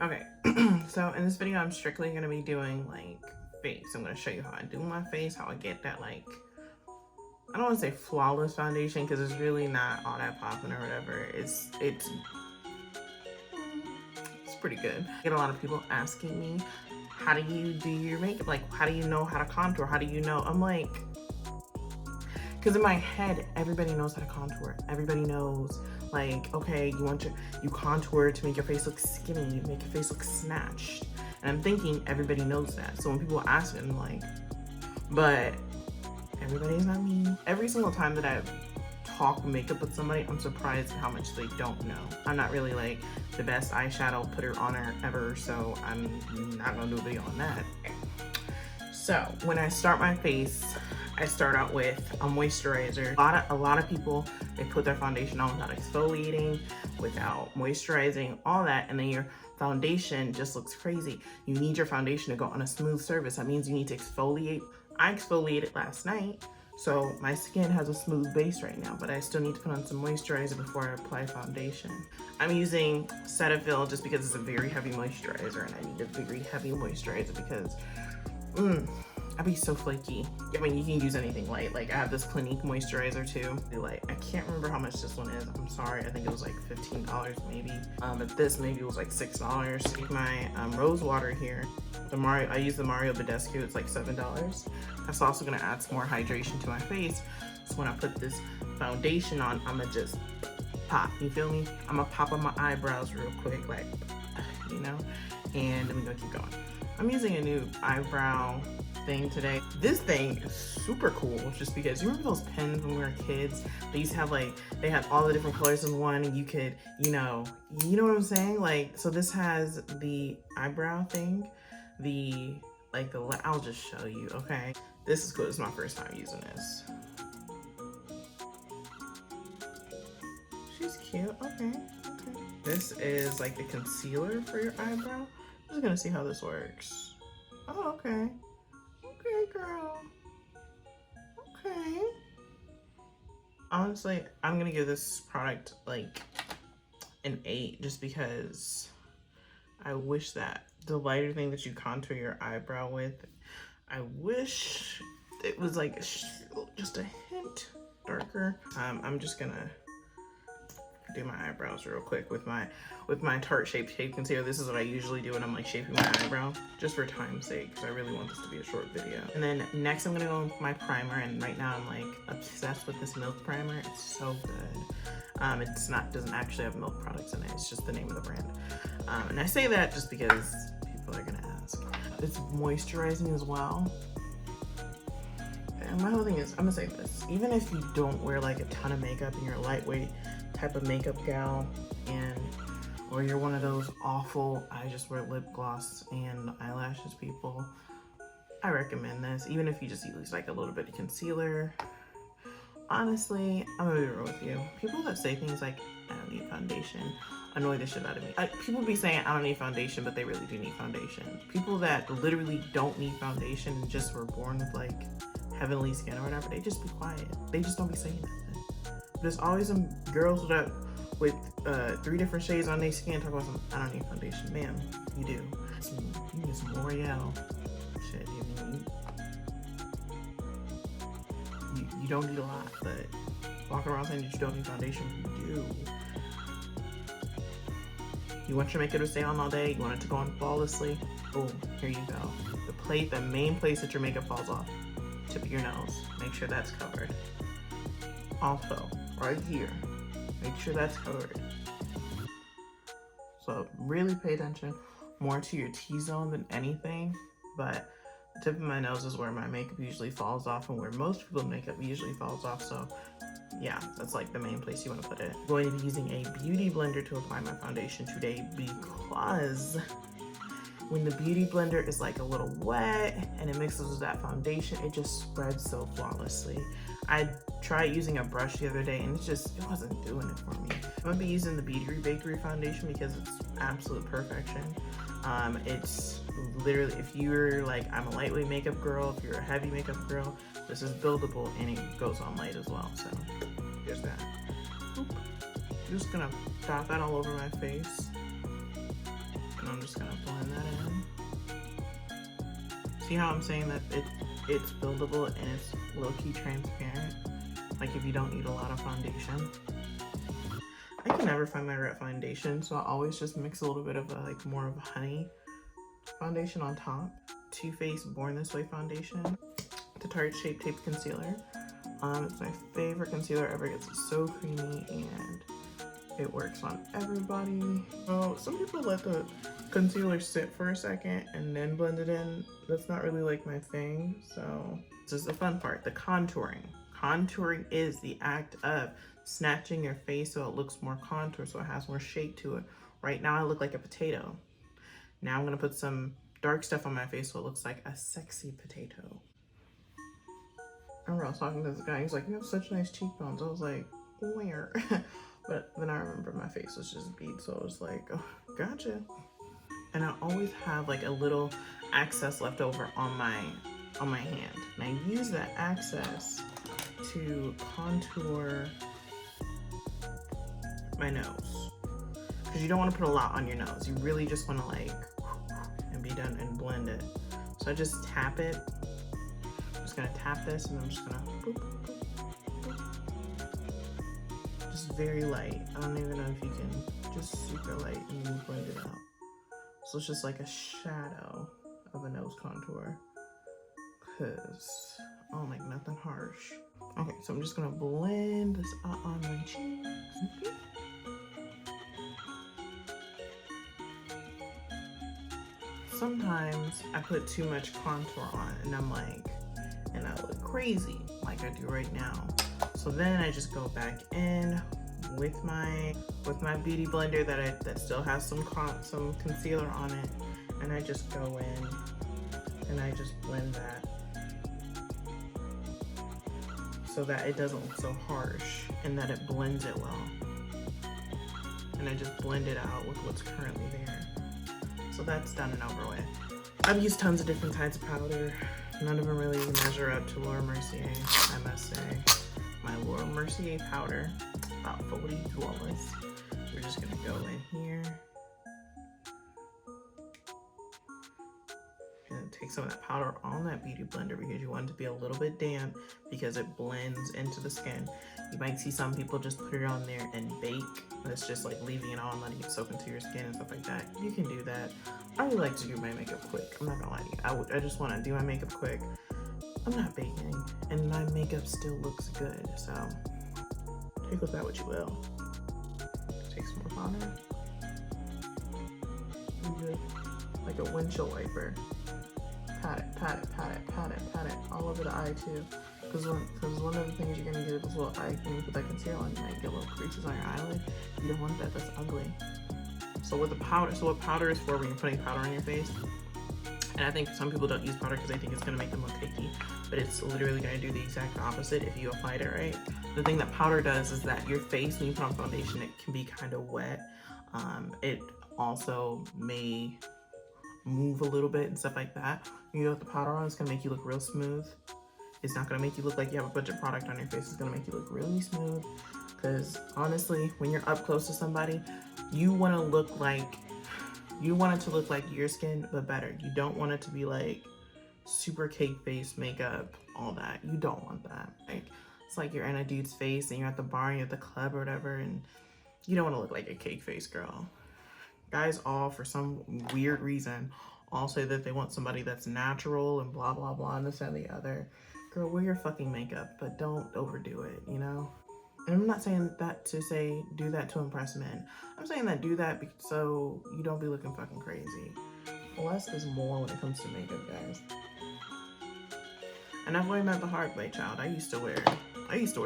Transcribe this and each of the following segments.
Okay, so in this video, I'm strictly gonna be doing like face. I'm gonna show you how I do my face, how I get that like, I don't want to say flawless foundation because it's really not all that popping or whatever. It's pretty good. I get a lot of people asking me, how do you do your makeup? Like, how do you know how to contour? How do you know? I'm like, because in my head, everybody knows how to contour. Everybody knows, like, okay, you contour to make your face look skinny, make your face look snatched. And I'm thinking everybody knows that. So when people ask me, I'm like, but everybody's not me. Every single time that I talk makeup with somebody, I'm surprised how much they don't know. I'm not really like the best eyeshadow putter oner ever, so I'm not gonna do a video on that. So when I start my face, I start out with a moisturizer. A lot of people, they put their foundation on without exfoliating, without moisturizing, all that, and then your foundation just looks crazy. You need your foundation to go on a smooth surface. That means you need to exfoliate. I exfoliated last night, so my skin has a smooth base right now, but I still need to put on some moisturizer before I apply foundation. I'm using Cetaphil just because it's a very heavy moisturizer, and I need a very heavy moisturizer because I'd be so flaky. I mean, you can use anything light. Like I have this Clinique moisturizer too. Like, I can't remember how much this one is. I'm sorry. I think it was like $15 maybe. But this maybe was like $6. Take my rose water here. I use the Mario Badescu. It's like $7. That's also gonna add some more hydration to my face. So when I put this foundation on, I'ma just pop. You feel me? I'ma pop on my eyebrows real quick, like, you know. And then we're gonna keep going. I'm using a new eyebrow thing today. This thing is super cool just because you remember those pens when we were kids? They used to have like, they had all the different colors in one and you could, you know what I'm saying? Like, so this has the eyebrow thing, I'll just show you, okay? This is cool. This is my first time using this. She's cute, okay. This is like the concealer for your eyebrow. I'm just gonna see how this works. Oh, okay. Okay, girl. Okay. Honestly, I'm gonna give this product like an 8 just because I wish that the lighter thing that you contour your eyebrow with, I wish it was like just a hint darker. I'm just gonna do my eyebrows real quick with my Tarte Shape Concealer. This is what I usually do when I'm like shaping my eyebrow, just for time's sake, because I really want this to be a short video. And then next I'm gonna go with my primer, and right now I'm like obsessed with this Milk primer. It's so good. Doesn't actually have milk products in it. It's just the name of the brand. And I say that just because people are gonna ask. It's moisturizing as well. And my whole thing is, I'm gonna say this, even if you don't wear like a ton of makeup and you're a lightweight type of makeup gal, or you're one of those awful I just wear lip gloss and eyelashes people, I recommend this. Even if you just use like a little bit of concealer. Honestly, I'm gonna be real with you. People that say things like, I don't need foundation, annoy the shit out of me. People be saying I don't need foundation, but they really do need foundation. People that literally don't need foundation and just were born with like heavenly skin or whatever, they just be quiet. They just don't be saying nothing. There's always some girls with 3 different shades on their skin talk about some, I don't need foundation. Ma'am, you do. You need some L'Oreal. Shit, you don't need a lot, but walking around saying that you don't need foundation, you do. You want your makeup to stay on all day, you want it to go on flawlessly, boom, here you go. The main place that your makeup falls off, tip of your nose, make sure that's covered. Also, right here, make sure that's covered. So really pay attention more to your T-zone than anything, but the tip of my nose is where my makeup usually falls off and where most people's makeup usually falls off, so yeah, that's like the main place you want to put it. I'm going to be using a beauty blender to apply my foundation today because when the beauty blender is like a little wet and it mixes with that foundation, it just spreads so flawlessly. I tried using a brush the other day and it wasn't doing it for me. I'm gonna be using the Beauty Bakery foundation because it's absolute perfection. It's literally, if you're like, I'm a lightweight makeup girl, if you're a heavy makeup girl, this is buildable and it goes on light as well. So there's that. Oop. I'm just gonna dot that all over my face. And I'm just just gonna blend that in. See how I'm saying that it's buildable and it's low-key transparent? Like if you don't need a lot of foundation. I can never find my right foundation, so I always just mix a little bit of like more of a honey foundation on top. Too Faced Born This Way foundation. The Tarte Shape Tape Concealer. It's my favorite concealer ever. It's so creamy and it works on everybody. Oh, some people let the concealer sit for a second and then blend it in. That's not really like my thing. So this is the fun part, the contouring. Contouring is the act of snatching your face so it looks more contour, so it has more shape to it. Right now I look like a potato. Now I'm gonna put some dark stuff on my face so it looks like a sexy potato. I remember I was talking to this guy, he's like, you have such nice cheekbones. I was like, where? But then I remember my face was just bead, so I was like, oh, gotcha. And I always have like a little excess left over on my hand. And I use that excess to contour my nose. Because you don't want to put a lot on your nose. You really just want to like, and be done and blend it. So I just tap it. I'm just gonna tap this and I'm just gonna boop, boop, boop. Just very light. I don't even know if you can, just super light and then blend it out. So it's just like a shadow of a nose contour. Cause I don't like nothing harsh. Okay, so I'm just gonna blend this out on my cheeks. Sometimes I put too much contour on and I'm like, and I look crazy like I do right now. So then I just go back in with my beauty blender that still has some concealer on it, and I just go in and I just blend that so that it doesn't look so harsh and that it blends it well. And I just blend it out with what's currently there. So that's done and over with. I've used tons of different types of powder. None of them really measure up to Laura Mercier, I must say. My Laura Mercier powder, about $40. We're just gonna go in here and take some of that powder on that beauty blender because you want it to be a little bit damp because it blends into the skin. You might see some people just put it on there and bake. It's just like leaving it on, letting it soak into your skin and stuff like that. You can do that. I really like to do my makeup quick. I'm not gonna lie to you. I just want to do my makeup quick. I'm not baking, and my makeup still looks good. So take with that what you will. Take some more powder. Like a windshield wiper. Pat it, pat it, pat it, pat it, pat it. All over the eye too. Because one of the things you're gonna get is this little eye thing with that concealer on, you might get little creases on your eyelid. You don't want that, that's ugly. So with the powder, so what powder is for when you're putting powder on your face, and I think some people don't use powder because they think it's gonna make them look cakey, but it's literally gonna do the exact opposite if you applied it right. The thing that powder does is that your face, when you put on foundation, it can be kind of wet. It also may move a little bit and stuff like that. When you put the powder on, it's gonna make you look real smooth. It's not gonna make you look like you have a bunch of product on your face. It's gonna make you look really smooth. Because honestly, when you're up close to somebody, you want it to look like your skin, but better. You don't want it to be like super cake face makeup, all that. You don't want that. Like, it's like you're in a dude's face and you're at the bar and you're at the club or whatever, and you don't want to look like a cake face girl. Guys all, for some weird reason, all say that they want somebody that's natural and blah, blah, blah, and this and the other. Girl, wear your fucking makeup, but don't overdo it, you know? And I'm not saying that to say do that to impress men. I'm saying that do that so you don't be looking fucking crazy. Less is more when it comes to makeup, guys. And I've learned that the hard way, child. I used to wear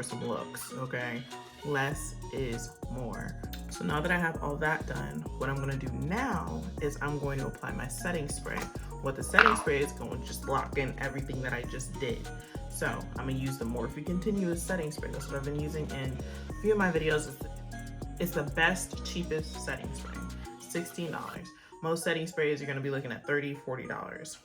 some looks, okay? Less is more. So now that I have all that done, what I'm gonna do now is I'm going to apply my setting spray. What the setting spray is going to just lock in everything that I just did. So I'm gonna use the Morphe Continuous Setting Spray. That's what I've been using in a few of my videos. It's the best, cheapest setting spray, $16. Most setting sprays, you're gonna be looking at $30, $40.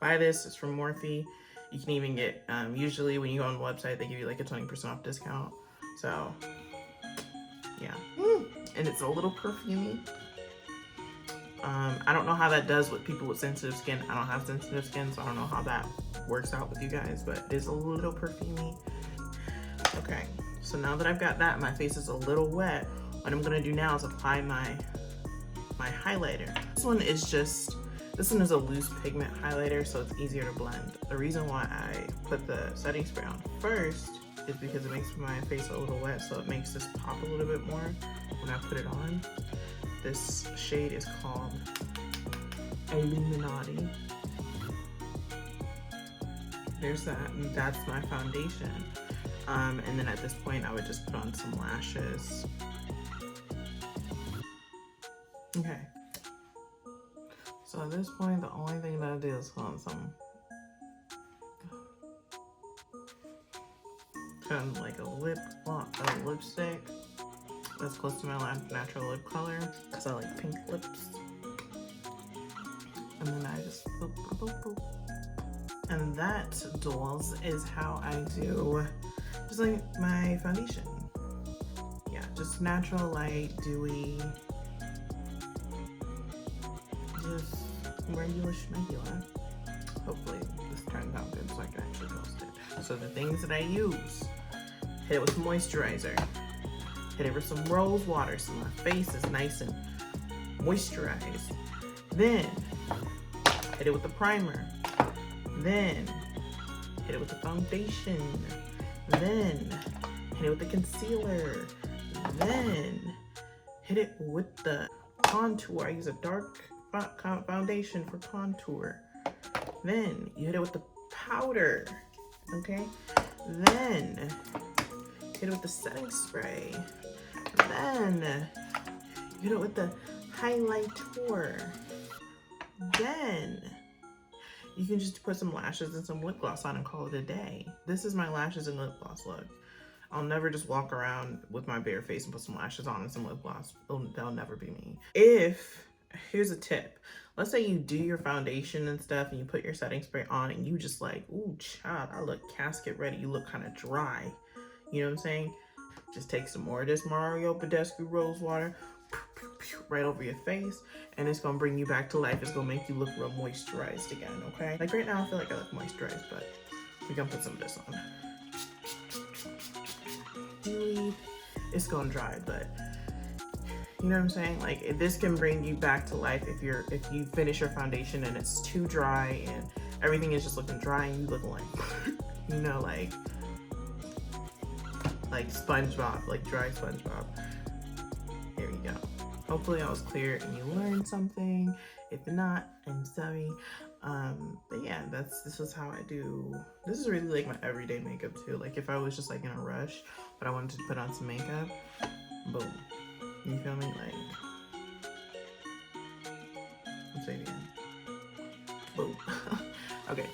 Buy this, it's from Morphe. You can even get, usually when you go on the website, they give you like a 20% off discount. So, yeah. And it's a little perfumey. I don't know how that does with people with sensitive skin. I don't have sensitive skin, so I don't know how that works out with you guys, but it is a little perfumey. Okay, so now that I've got that, my face is a little wet. What I'm gonna do now is apply my highlighter. This one is a loose pigment highlighter, so it's easier to blend. The reason why I put the setting spray on first is because it makes my face a little wet, so it makes this pop a little bit more when I put it on. This shade is called Illuminati. There's that, and that's my foundation. And then at this point, I would just put on some lashes. Okay. So at this point, the only thing that I do is put on some, kind of like a lipstick that's close to my natural lip color, because I like pink lips. And then I just boop, boop, boop, boop. And that, dolls, is how I do just like my foundation. Yeah, just natural, light, dewy, just regular schmegula. Hopefully this turns out good so I can actually post it. So the things that I use: hit it with moisturizer, hit it with some rose water so my face is nice and moisturized. Then hit it with the primer. Then hit it with the foundation. Then hit it with the concealer. Then hit it with the contour. I use a dark foundation for contour. Then you hit it with the powder, okay? Then hit it with the setting spray. Then you hit it with the highlighter. Then you can just put some lashes and some lip gloss on and call it a day. This is my lashes and lip gloss look. I'll never just walk around with my bare face and put some lashes on and some lip gloss. That'll never be me. Here's a tip. Let's say you do your foundation and stuff and you put your setting spray on and you just like, ooh, child, I look casket ready. You look kind of dry. You know what I'm saying? Just take some more of this Mario Badescu rose water right over your face, and it's gonna bring you back to life. It's gonna make you look real moisturized again, okay? Like right now I feel like I look moisturized, but we're gonna put some of this on. It's gonna dry, but you know what I'm saying? Like, this can bring you back to life if you finish your foundation and it's too dry and everything is just looking dry and you look like you know, like SpongeBob, like dry SpongeBob. Here you go. Hopefully I was clear and you learned something. If not, I'm sorry. But yeah, this is how I do. This is really like my everyday makeup too. Like if I was just like in a rush, but I wanted to put on some makeup, boom. You feel me? Like, let's say it again. Boom. Okay.